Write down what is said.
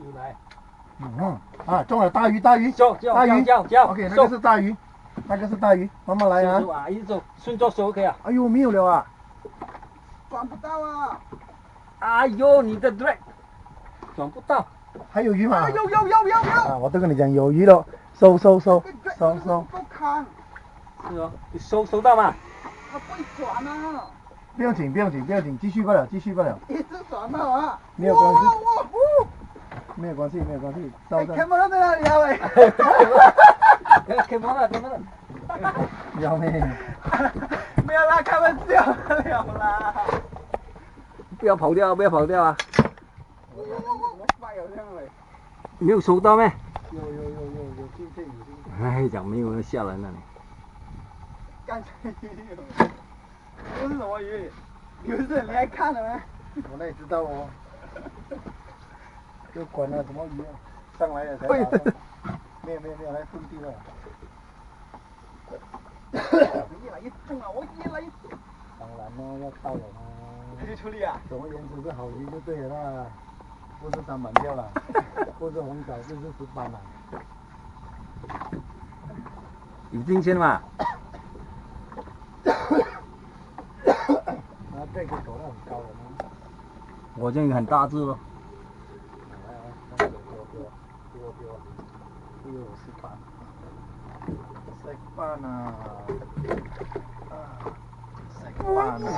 又来。啊，中了大鱼，大鱼，大鱼，OK， 那个是大鱼，那个是大鱼，慢慢来啊。一直走，顺着手可以啊。哎呦，没有了啊！转不到啊！哎呦，你的 drag 转不到。还有鱼吗？有！啊，我都跟你讲有鱼了，收。不够看。是哦，你收到吗？它不会转啊！不要紧，继续不了。一直转嘛啊！没有关系，没有关系，哎，看不到在哪里啊喂？开门了。要没？没有啦，开玩笑了啦！不要跑掉啊！我发有这样喂。没有收到没？有进去。哎，讲没有人下来那里。干脆鱼，这是什么鱼？不是你还看了没？我那也知道哦。就管了什么鱼啊，上来了才打的。没有，来蹲地了。越来越重了，我越来越重。当然咯，要到了嘛。可以处理啊？总而言之是好鱼就对了啦，不是三板钓了，不是红枣就是18了。已经先嘛。那这个走得很高了吗？我这个很大只了。给我，食飯啊！食飯啊！